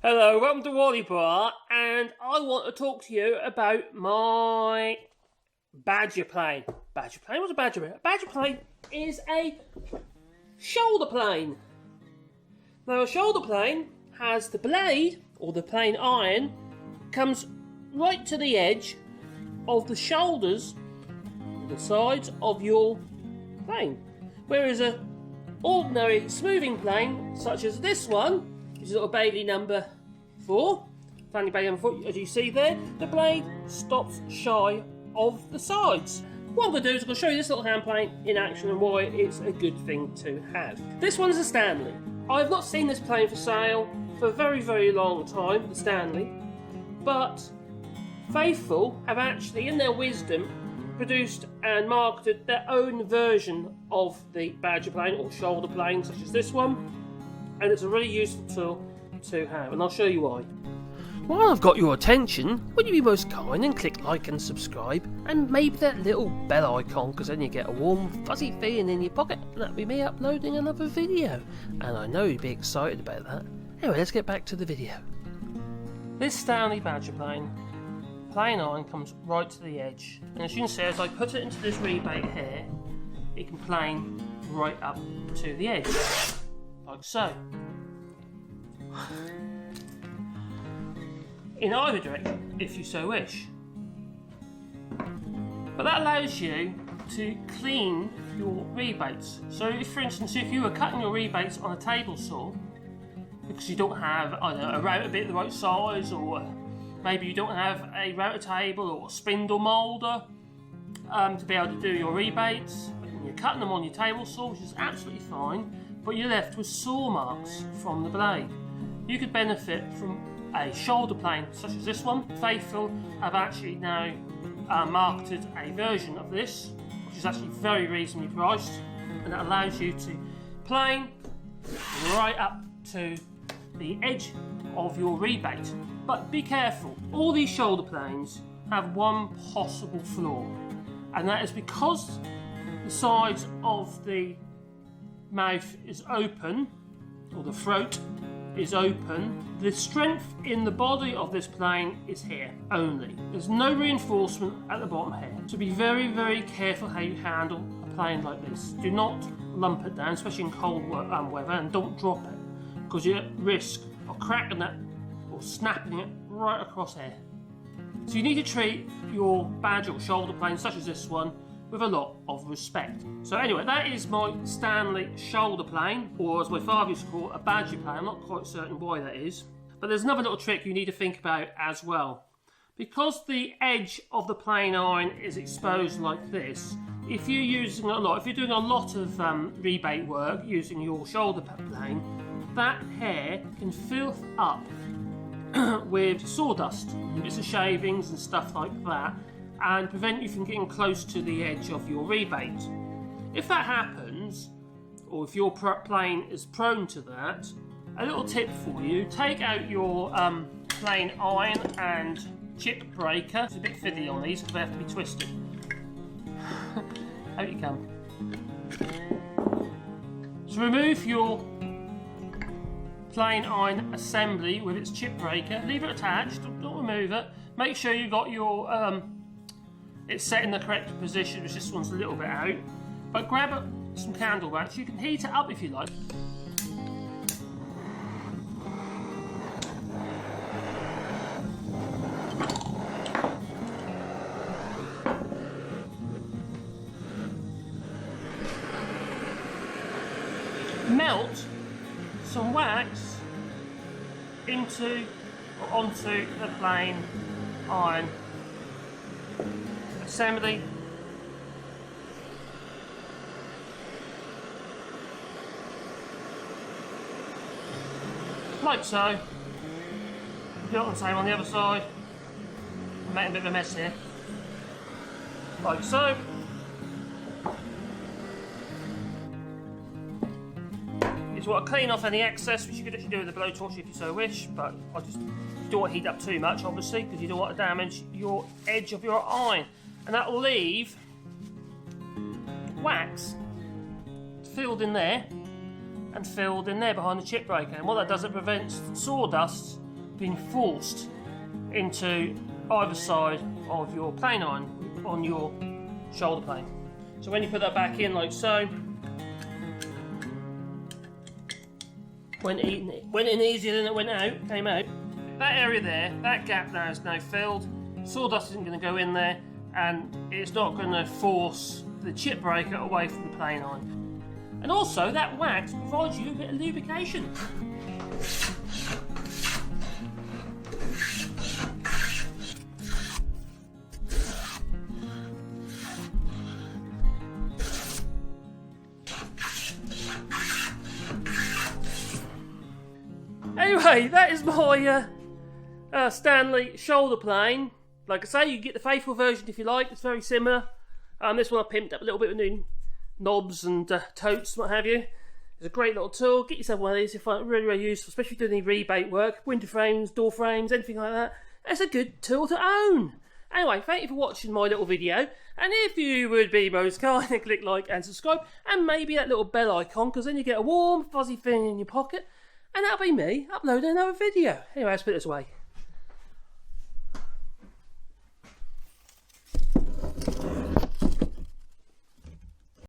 Hello, welcome to Wally Bar, and I want to talk to you about my badger plane. Badger plane? What's a badger plane? A badger plane is a shoulder plane. Now, a shoulder plane has the blade, or the plane iron, comes right to the edge of the shoulders, the sides of your plane. Whereas a ordinary smoothing plane, such as this one, which is little Bailey number 4, Fanny Bailey number 4, as you see there, the blade stops shy of the sides. What I'm going to do is I'm going to show you this little hand plane in action and why it's a good thing to have. This one is a Stanley. I've not seen this plane for sale for a very, very long time, the Stanley, but Faithful have actually, in their wisdom, produced and marketed their own version of the badger plane or shoulder plane, such as this one, and it's a really useful tool to have, and I'll show you why. While I've got your attention, would you be most kind and click like and subscribe, and maybe that little bell icon, because then you get a warm fuzzy feeling in your pocket, and that'll be me uploading another video, and I know you'd be excited about that. Anyway, let's get back to the video. This Stanley badger plane iron comes right to the edge, and as you can see, as I put it into this rebate here, it can plane right up to the edge, like so. In either direction, if you so wish. But that allows you to clean your rebates. So if, for instance, if you were cutting your rebates on a table saw, because you don't have, I don't know, a router bit the right size, or maybe you don't have a router table or a spindle moulder to be able to do your rebates, and you're cutting them on your table saw, which is absolutely fine, but you're left with saw marks from the blade. You could benefit from a shoulder plane such as this one. Faithful have actually now marketed a version of this, which is actually very reasonably priced, and it allows you to plane right up to the edge of your rebate. But be careful, all these shoulder planes have one possible flaw, and that is because the sides of the mouth is open, or the throat is open, the strength in the body of this plane is here only. There's no reinforcement at the bottom here. So be very, very careful how you handle a plane like this. Do not lump it down, especially in cold weather, and don't drop it, because you're at risk of cracking it or snapping it right across here. So you need to treat your badger or shoulder plane, such as this one, with a lot of respect. So anyway, that is my Stanley shoulder plane, or as my father used to call it, a badger plane. I'm not quite certain why that is. But there's another little trick you need to think about as well. Because the edge of the plane iron is exposed like this, if you're doing a lot of rebate work using your shoulder plane, that hair can fill up with sawdust, bits of shavings and stuff like that, and prevent you from getting close to the edge of your rebate. If that happens, or if your plane is prone to that, a little tip for you: take out your plane iron and chip breaker. It's a bit fiddly on these because they have to be twisted. Out you come. So remove your plane iron assembly with its chip breaker. Leave it attached, don't remove it. Make sure you got your it's set in the correct position, which this one's a little bit out. But grab some candle wax. You can heat it up if you like. Melt some wax onto the plane iron assembly. Like so. Do it the same on the other side. I'm making a bit of a mess here. Like so. You just want to clean off any excess, which you could actually do with a blowtorch if you so wish, but I just don't want to heat up too much, obviously, because you don't want to damage your edge of your iron. And that will leave wax filled in there and filled in there behind the chip breaker. And what that does, it prevents sawdust being forced into either side of your plane iron on your shoulder plane. So when you put that back in like so, went in easier than it came out. That area there, that gap there is now filled. Sawdust isn't going to go in there, and it's not going to force the chip breaker away from the plane iron. And also, that wax provides you a bit of lubrication. Anyway, that is my Stanley shoulder plane. Like I say, you can get the faithful version if you like. It's very similar. This one I pimped up a little bit with new knobs and totes and what have you. It's a great little tool. Get yourself one of these. You find it really, really useful, especially if you're doing any rebate work, window frames, door frames, anything like that. It's a good tool to own. Anyway, thank you for watching my little video. And if you would be most kind, click like and subscribe, and maybe that little bell icon, because then you get a warm, fuzzy feeling in your pocket. And that'll be me uploading another video. Anyway, let's put this away.